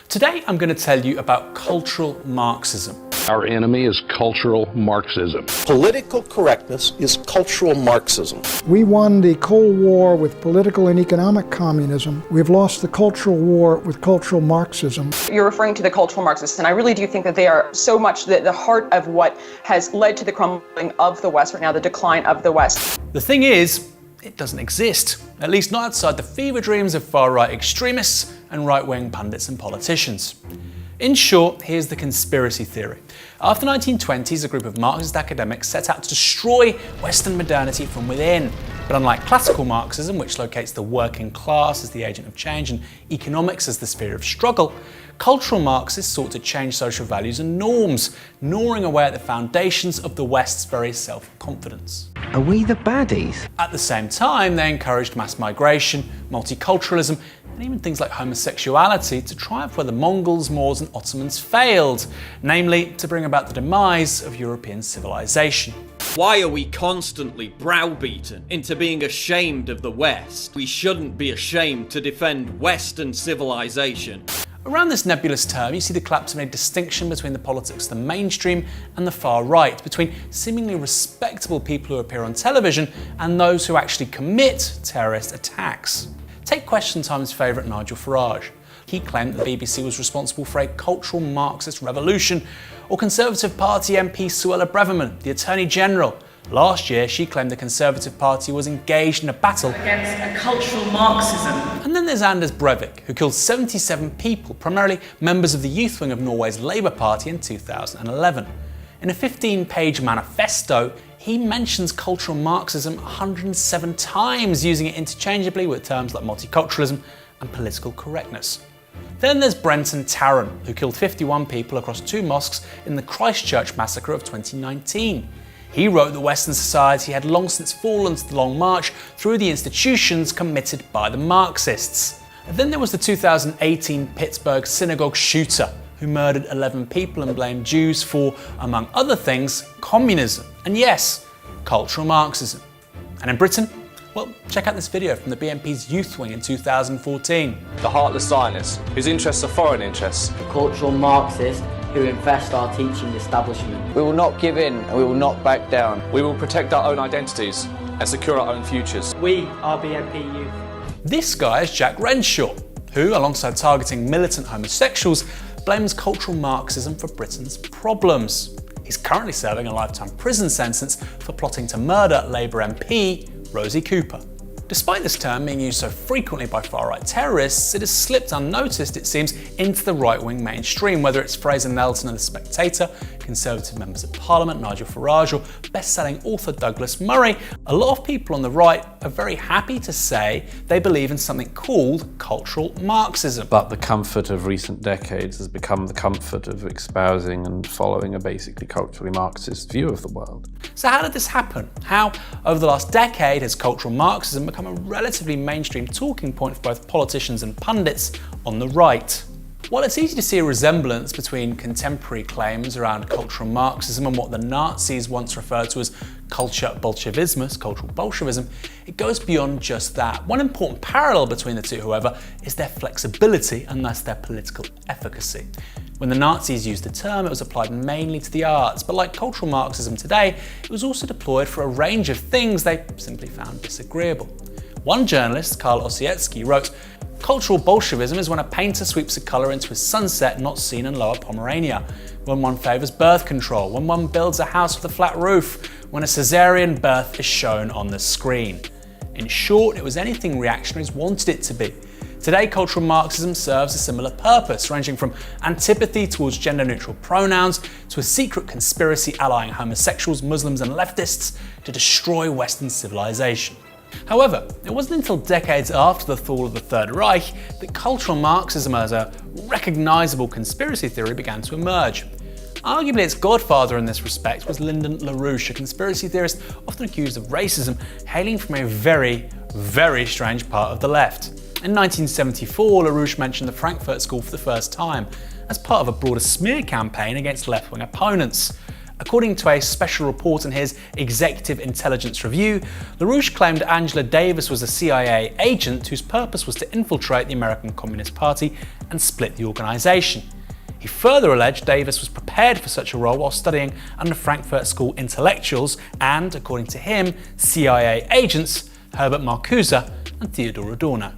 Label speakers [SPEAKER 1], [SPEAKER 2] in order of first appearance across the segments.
[SPEAKER 1] Today I'm going to tell you about cultural Marxism.
[SPEAKER 2] Our enemy is cultural Marxism.
[SPEAKER 3] Political correctness is cultural Marxism.
[SPEAKER 4] We won the Cold War with political and economic communism. We've lost the cultural war with cultural Marxism.
[SPEAKER 5] You're referring to the cultural Marxists, and I really do think that they are so much the heart of what has led to the crumbling of the West right now, the decline of the West.
[SPEAKER 1] The thing is, it doesn't exist, at least not outside the fever dreams of far-right extremists and right-wing pundits and politicians. In short, here's the conspiracy theory. After the 1920s, a group of Marxist academics set out to destroy Western modernity from within. But unlike classical Marxism, which locates the working class as the agent of change and economics as the sphere of struggle, cultural Marxists sought to change social values and norms, gnawing away at the foundations of the West's very self-confidence.
[SPEAKER 6] Are we the baddies?
[SPEAKER 1] At the same time, they encouraged mass migration, multiculturalism, and even things like homosexuality to triumph where the Mongols, Moors and Ottomans failed, namely to bring about the demise of European civilization.
[SPEAKER 7] Why are we constantly browbeaten into being ashamed of the West? We shouldn't be ashamed to defend Western civilization.
[SPEAKER 1] Around this nebulous term, you see the collapse of any distinction between the politics of the mainstream and the far right, between seemingly respectable people who appear on television and those who actually commit terrorist attacks. Take Question Time's favourite Nigel Farage. He claimed the BBC was responsible for a cultural Marxist revolution, or Conservative Party MP Suella Braverman, the Attorney General. Last year, she claimed the Conservative Party was engaged in a battle
[SPEAKER 8] against a cultural Marxism.
[SPEAKER 1] And then there's Anders Breivik, who killed 77 people, primarily members of the youth wing of Norway's Labour Party in 2011. In a 15-page manifesto, he mentions cultural Marxism 107 times, using it interchangeably with terms like multiculturalism and political correctness. Then there's Brenton Tarrant, who killed 51 people across 2 mosques in the Christchurch massacre of 2019. He wrote that Western society had long since fallen to the long march through the institutions committed by the Marxists. And then there was the 2018 Pittsburgh synagogue shooter, who murdered 11 people and blamed Jews for, among other things, communism. And yes, cultural Marxism. And in Britain, well, check out this video from the BNP's youth wing in 2014.
[SPEAKER 9] The heartless Zionists, whose interests are foreign interests.
[SPEAKER 10] The cultural Marxists who infest our teaching establishment.
[SPEAKER 9] We will not give in and we will not back down. We will protect our own identities and secure our own futures.
[SPEAKER 10] We are BNP Youth.
[SPEAKER 1] This guy is Jack Renshaw, who, alongside targeting militant homosexuals, blames cultural Marxism for Britain's problems. He's currently serving a lifetime prison sentence for plotting to murder Labour MP Rosie Cooper. Despite this term being used so frequently by far-right terrorists, it has slipped unnoticed, it seems, into the right-wing mainstream, whether it's Fraser Nelson and The Spectator, Conservative members of Parliament, Nigel Farage, or best-selling author Douglas Murray. A lot of people on the right are very happy to say they believe in something called cultural Marxism.
[SPEAKER 11] But the comfort of recent decades has become the comfort of espousing and following a basically culturally Marxist view of the world.
[SPEAKER 1] So how did this happen? How, over the last decade, has cultural Marxism become a relatively mainstream talking point for both politicians and pundits on the right? Well, it's easy to see a resemblance between contemporary claims around cultural Marxism and what the Nazis once referred to as culture Bolshevismus, cultural Bolshevism. It goes beyond just that. One important parallel between the two, however, is their flexibility and thus their political efficacy. When the Nazis used the term, it was applied mainly to the arts, but like cultural Marxism today, it was also deployed for a range of things they simply found disagreeable. One journalist, Karl Osiecki, wrote, "Cultural Bolshevism is when a painter sweeps a colour into a sunset not seen in Lower Pomerania, when one favours birth control, when one builds a house with a flat roof, when a caesarean birth is shown on the screen." In short, it was anything reactionaries wanted it to be. Today, cultural Marxism serves a similar purpose, ranging from antipathy towards gender-neutral pronouns to a secret conspiracy allying homosexuals, Muslims and leftists to destroy Western civilization. However, it wasn't until decades after the fall of the Third Reich that cultural Marxism as a recognisable conspiracy theory began to emerge. Arguably its godfather in this respect was Lyndon LaRouche, a conspiracy theorist often accused of racism, hailing from a very, very strange part of the left. In 1974, LaRouche mentioned the Frankfurt School for the first time, as part of a broader smear campaign against left-wing opponents. According to a special report in his Executive Intelligence Review, LaRouche claimed Angela Davis was a CIA agent whose purpose was to infiltrate the American Communist Party and split the organisation. He further alleged Davis was prepared for such a role while studying under Frankfurt School intellectuals and, according to him, CIA agents Herbert Marcuse and Theodor Adorno.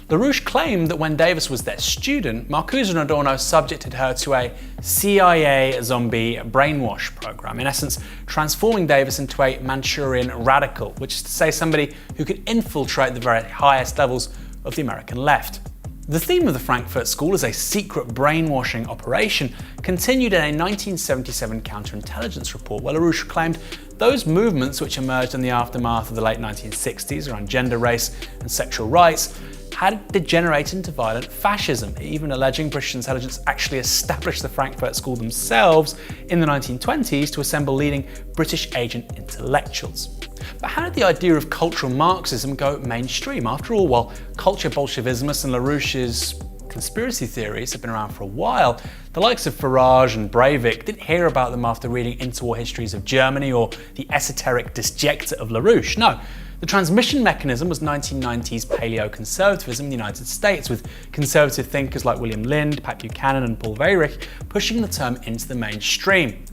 [SPEAKER 1] LaRouche claimed that when Davis was their student, Marcuse and Adorno subjected her to a CIA zombie brainwash program, in essence transforming Davis into a Manchurian radical, which is to say somebody who could infiltrate the very highest levels of the American left. The theme of the Frankfurt School as a secret brainwashing operation continued in a 1977 counterintelligence report where LaRouche claimed those movements which emerged in the aftermath of the late 1960s around gender, race and sexual rights had degenerated into violent fascism, even alleging British intelligence actually established the Frankfurt School themselves in the 1920s to assemble leading British agent intellectuals. But how did the idea of cultural Marxism go mainstream? After all, while culture Bolshevismus and LaRouche's conspiracy theories have been around for a while, the likes of Farage and Breivik didn't hear about them after reading interwar histories of Germany or the esoteric disjecta of LaRouche. No. The transmission mechanism was 1990s paleo-conservatism in the United States, with conservative thinkers like William Lind, Pat Buchanan and Paul Weyrich pushing the term into the mainstream.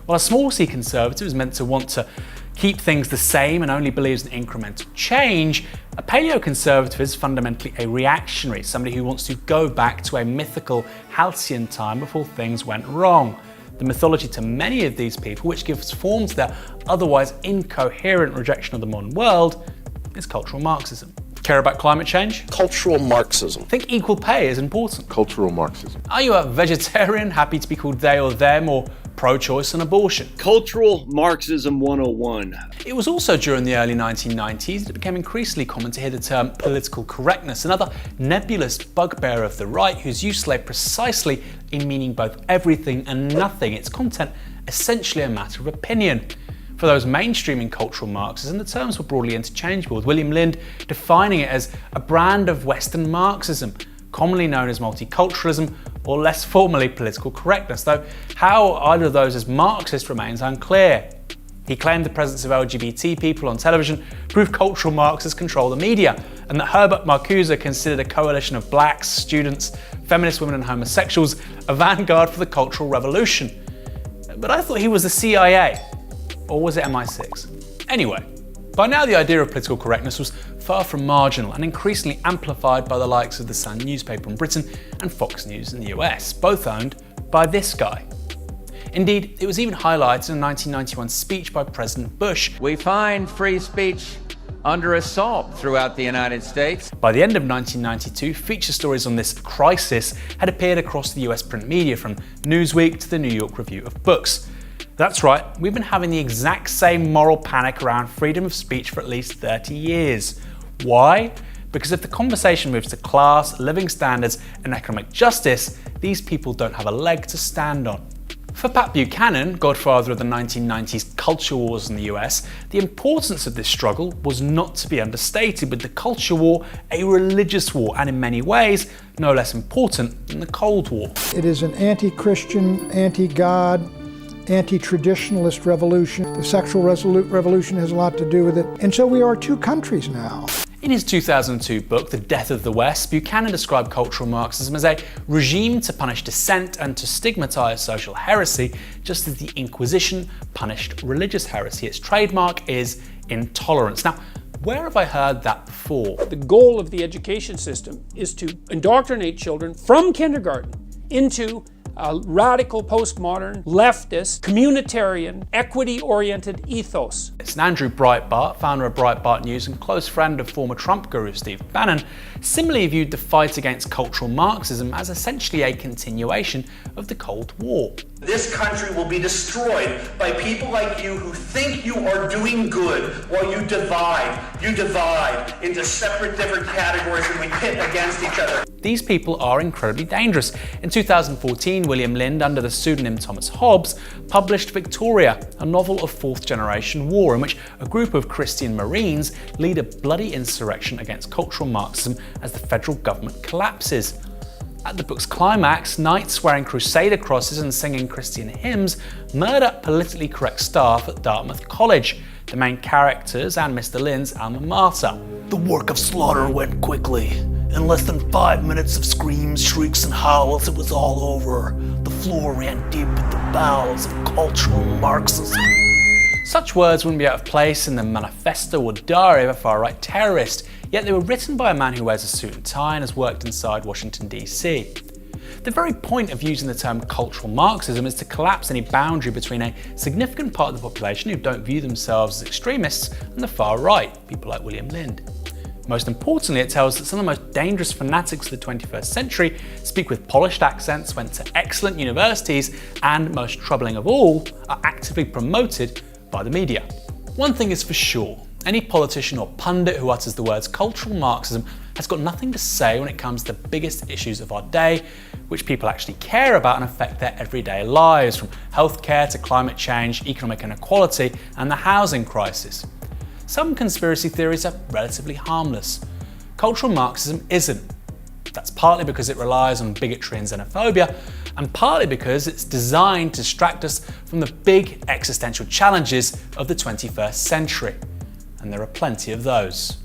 [SPEAKER 1] While a small c conservative is meant to want to keep things the same and only believes in incremental change, a paleo-conservative is fundamentally a reactionary, somebody who wants to go back to a mythical halcyon time before things went wrong. The mythology to many of these people, which gives form to their otherwise incoherent rejection of the modern world, is cultural Marxism. Care about climate change?
[SPEAKER 3] Cultural Marxism.
[SPEAKER 1] Think equal pay is important.
[SPEAKER 6] Cultural Marxism.
[SPEAKER 1] Are you a vegetarian, happy to be called they or them, or pro-choice and abortion?
[SPEAKER 7] Cultural Marxism 101.
[SPEAKER 1] It was also during the early 1990s that it became increasingly common to hear the term political correctness, another nebulous bugbear of the right whose use lay precisely in meaning both everything and nothing, its content essentially a matter of opinion. For those mainstreaming cultural Marxism, the terms were broadly interchangeable, with William Lind defining it as a brand of Western Marxism, commonly known as multiculturalism, or less formally political correctness, though how either of those is Marxist remains unclear. He claimed the presence of LGBT people on television proved cultural Marxists control the media, and that Herbert Marcuse considered a coalition of blacks, students, feminist women and homosexuals a vanguard for the cultural revolution. But I thought he was the CIA, or was it MI6? Anyway, by now the idea of political correctness was far from marginal and increasingly amplified by the likes of the Sun newspaper in Britain and Fox News in the US, both owned by this guy. Indeed, it was even highlighted in a 1991 speech by President Bush.
[SPEAKER 12] We find free speech under assault throughout the United States.
[SPEAKER 1] By the end of 1992, feature stories on this crisis had appeared across the US print media, from Newsweek to the New York Review of Books. That's right, we've been having the exact same moral panic around freedom of speech for at least 30 years. Why? Because if the conversation moves to class, living standards and economic justice, these people don't have a leg to stand on. For Pat Buchanan, godfather of the 1990s culture wars in the US, the importance of this struggle was not to be understated, with the culture war a religious war and in many ways no less important than the Cold War.
[SPEAKER 4] It is an anti-Christian, anti-God, anti-traditionalist revolution. The sexual revolution has a lot to do with it. And so we are two countries now.
[SPEAKER 1] In his 2002 book, The Death of the West, Buchanan described cultural Marxism as a regime to punish dissent and to stigmatize social heresy, just as the Inquisition punished religious heresy. Its trademark is intolerance. Now, where have I heard that before?
[SPEAKER 13] The goal of the education system is to indoctrinate children from kindergarten into a radical, postmodern, leftist, communitarian, equity-oriented ethos.
[SPEAKER 1] It's Andrew Breitbart, founder of Breitbart News and close friend of former Trump guru Steve Bannon, similarly viewed the fight against cultural Marxism as essentially a continuation of the Cold War.
[SPEAKER 14] This country will be destroyed by people like you who think you are doing good while you divide into separate, different categories and we pit against each other.
[SPEAKER 1] These people are incredibly dangerous. In 2014, William Lind, under the pseudonym Thomas Hobbes, published Victoria, a novel of fourth-generation war in which a group of Christian Marines lead a bloody insurrection against cultural Marxism as the federal government collapses. At the book's climax, knights wearing crusader crosses and singing Christian hymns murder politically correct staff at Dartmouth College, the main characters and Mr. Lind's alma mater. The work of slaughter went quickly.
[SPEAKER 6] In less than 5 minutes of screams, shrieks, and howls, it was all over. The floor ran deep with the bowels of cultural Marxism.
[SPEAKER 1] Such words wouldn't be out of place in the manifesto or diary of a far-right terrorist, yet they were written by a man who wears a suit and tie and has worked inside Washington, D.C. The very point of using the term cultural Marxism is to collapse any boundary between a significant part of the population who don't view themselves as extremists and the far right, people like William Lind. Most importantly, it tells that some of the most dangerous fanatics of the 21st century speak with polished accents, went to excellent universities, and, most troubling of all, are actively promoted by the media. One thing is for sure, any politician or pundit who utters the words cultural Marxism has got nothing to say when it comes to the biggest issues of our day, which people actually care about and affect their everyday lives, from healthcare to climate change, economic inequality, and the housing crisis. Some conspiracy theories are relatively harmless. Cultural Marxism isn't. That's partly because it relies on bigotry and xenophobia, and partly because it's designed to distract us from the big existential challenges of the 21st century. And there are plenty of those.